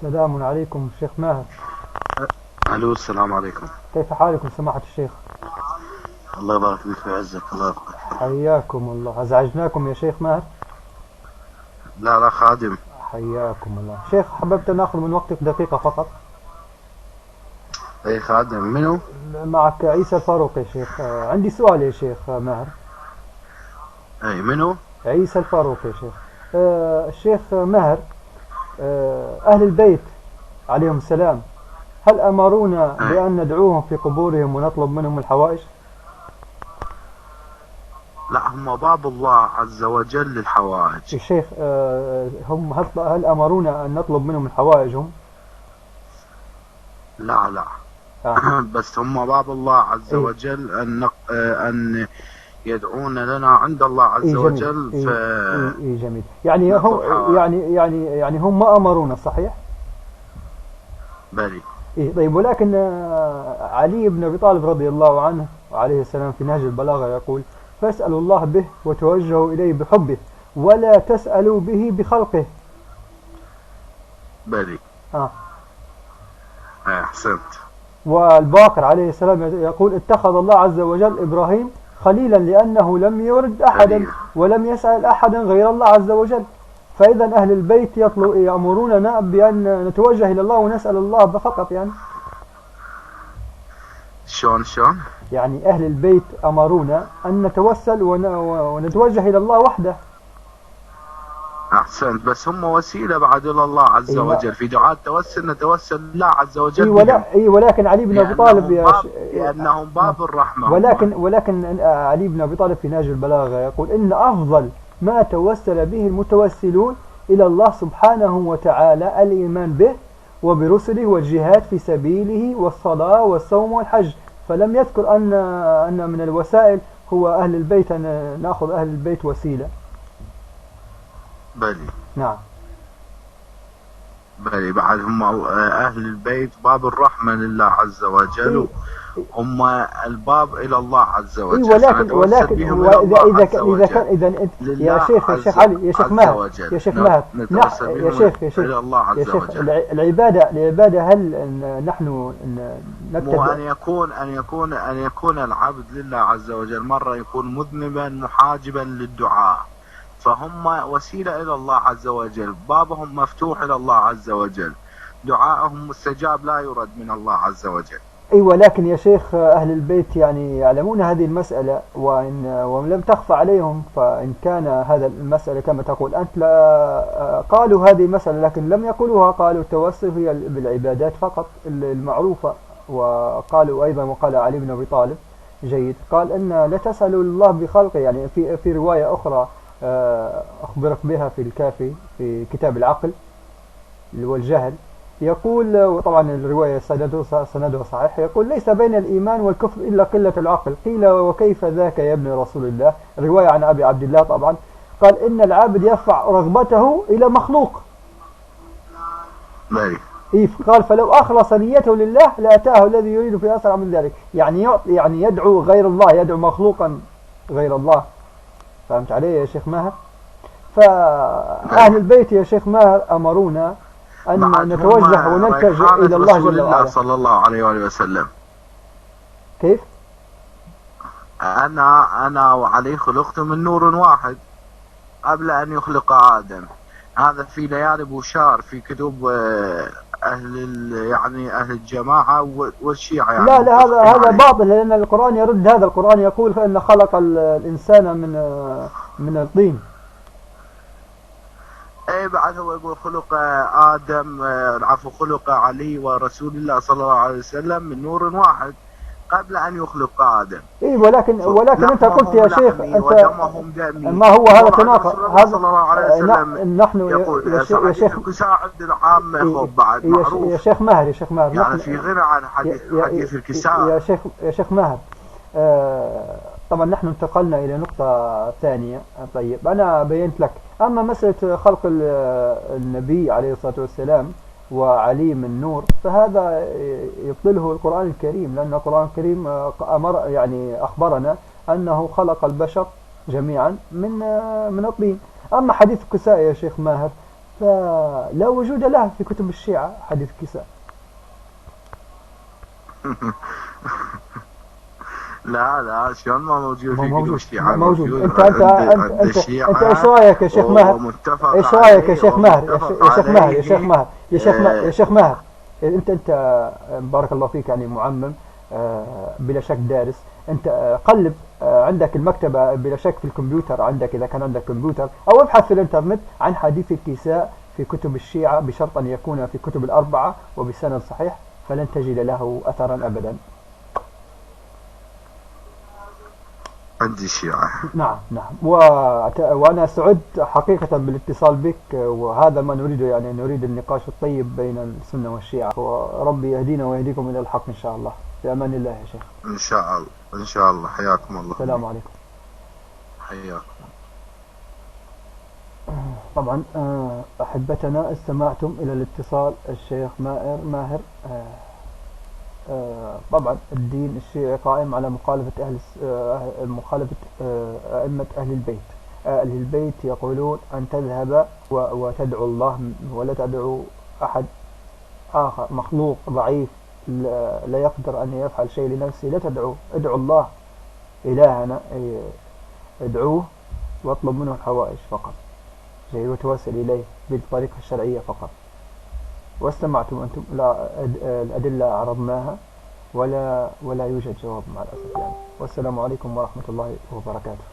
السلام عليكم شيخ ماهر. الو، السلام عليكم. كيف حالكم سماحة الشيخ؟ الله يبارك فيك ويعزك. الله يبارك. حياكم الله. أزعجناكم يا شيخ ماهر؟ لا لا، خادم. حياكم الله شيخ. حببت أن أخذ من وقتك دقيقة فقط. اي خادم، منو؟ معك عيسى الفاروق يا شيخ. عندي سؤال يا شيخ ماهر. اي منو؟ عيسى الفاروق يا شيخ. الشيخ ماهر، أهل البيت عليهم السلام هل أمرونا اي بأن ندعوهم في قبورهم ونطلب منهم الحوائج؟ لا، هم باب الله عز وجل للحوائج. يا شيخ هم هل أمرونا أن نطلب منهم الحوائج هم؟ لا لا. آه. بس هم باب الله عز إيه. وجل ان يدعون لنا عند الله عز اي جميل. وجل اي جميل. يعني هم فنطلب حوائج. يعني هم ما امرونا صحيح؟ بلي. اي طيب. ولكن علي بن ابي طالب رضي الله عنه عليه السلام في نهج البلاغه يقول: فاسالوا الله به وتوجهوا اليه بحبه ولا تسالوا به بخلقه. بلي. آه. احسنت. والباقر عليه السلام يقول: اتخذ الله عز وجل ابراهيم خليلا لانه لم يرد احدا خليل. ولم يسال احدا غير الله عز وجل. فإذا أهل البيت يأمروننا بأن نتوجه إلى الله ونسأل الله فقط شلون؟ يعني أهل البيت أمرونا أن نتوسل ونتوجه إلى الله وحده. احسنت. بس هم وسيله بعد الى الله عز وجل في دعاء التوسل، نتوسل الله عز وجل بهم. ولكن علي بن أبي طالب لأنهم باب الرحمة. ولكن علي بن أبي طالب في نهج البلاغة يقول: إن أفضل ما توسل به المتوسلون إلى الله سبحانه وتعالى الإيمان به وبرسله والجهاد في سبيله والصلاة والصوم والحج. فلم يذكر أن من الوسائل هو أهل البيت، أن نأخذ أهل البيت وسيلة. بلي. نعم. بلي. بعد هم أهل البيت باب الرحمة لله عز وجل. هم الباب إلى الله عز وجل. ولكن إذا كان يا شيخ علي، يا شيخ ماهر، إلى الله عز وجل. العبادة هل نحن مو نكتب أن يكون العبد لله عز وجل مرة يكون مذنبا محاجبا للدعاء، فهم وسيلة إلى الله عز وجل، بابهم مفتوح إلى الله عز وجل، دعائهم مستجاب لا يرد من الله عز وجل. ولكن يا شيخ أهل البيت يعني يعلمون هذه المسألة، وإن لم تخفى عليهم، فإن كان هذا المسألة كما تقول أنت قالوا هذه المسألة لكن لم يقولوها، قالوا التوسل هي بالعبادات فقط المعروفة. وقالوا أيضا، وقال علي بن أبي طالب جيد، قال إن لا تسألوا الله بخلقه. يعني في رواية أخرى أخبرك بها في الكافي في كتاب العقل والجهل، يقول، وطبعا الرواية سندها صحيح، يقول: ليس بين الإيمان والكفر إلا قلة العقل. قيل: وكيف ذاك يا ابن رسول الله؟ الرواية عن أبي عبد الله طبعا. قال: إن العابد يرفع رغبته إلى مخلوق. قال: فلو أخلص نيته لله لأتاه الذي يريد في أسرع من ذلك. يعني يدعو غير الله، يدعو مخلوقا غير الله. فهمت علي يا شيخ ماهر؟ فأهل البيت يا شيخ ماهر أمرونا أن نتوجه ونلتجئ إلى الله جل وعلا. صلى الله عليه وآله وسلم. كيف؟ أنا وعلي خلقت من نور واحد قبل أن يخلق آدم. هذا في ليالي بوشار في كتب أهل الجماعة والشيعة. يعني لا هذا باطل، لأن القرآن يرد هذا. القرآن يقول: فإن خلق الإنسان من الطين. اي بعد هو يقول خلق آدم، خلق علي ورسول الله صلى الله عليه وسلم من نور واحد قبل أن يخلق آدم. ولكن أنت قلت يا شيخ، ودمهم دمي. ما هو هذا تناقض. هذا صلى الله عليه وسلم نحن يقول يا شيخ الكساء عند العامة بعد معروف. يا شيخ ماهر يعني في غنى عن حديث الكساء. يا شيخ ماهر، طبعا نحن انتقلنا إلى نقطة ثانية. طيب أنا بينت لك. أما مسألة خلق النبي عليه الصلاة والسلام وعلي من نور، فهذا يبطله القرآن الكريم، لأن القرآن الكريم أخبرنا أنه خلق البشر جميعا من الطين. أما حديث الكساء يا شيخ ماهر، فلا وجود له في كتب الشيعة حديث الكساء. لا شلون ما موجود في كتب موجود الشيعة؟ موجود. عند انت ايش رايك يا شيخ ماهر؟ ومتفق ايش رايك يا عليه شيخ ماهر؟ يا شيخ ماهر، يا شيخ عليه. ماهر، يا شيخ ماهر، انت بارك الله فيك يعني معمم، بلا شك دارس. انت قلب عندك المكتبة بلا شك في الكمبيوتر عندك، اذا كان عندك كمبيوتر، او ابحث في الانترنت عن حديث الكساء في كتب الشيعة بشرط ان يكون في كتب الاربعة وبسند صحيح، فلن تجد له اثرا ابدا. عندي الشيعة. نعم نعم. وأنا سعدت حقيقة بالاتصال بك، وهذا ما نريده، يعني نريد النقاش الطيب بين السنة والشيعة، وربي يهدينا ويهديكم إلى الحق إن شاء الله. في أمان الله يا شيخ. إن شاء الله إن شاء الله. حياكم الله. السلام عليكم. حياكم. طبعا أحبتنا، استمعتم إلى الاتصال الشيخ ماهر. طبعا الدين الشيعي قائم على مخالفة مخالفة أئمة أهل البيت. أهل البيت يقولون أن تذهب وتدعو الله، ولا تدعو أحد آخر، مخلوق ضعيف لا يقدر أن يفعل شيء لنفسه، لا تدعو، ادعو الله إلهنا، ادعوه واطلب منه الحوائج فقط، وتوسل إليه بالطريقة الشرعية فقط. واستمعتم أنتم، لا الأدلة عرضناها ولا يوجد جواب مع الأسف يعني. والسلام عليكم ورحمة الله وبركاته.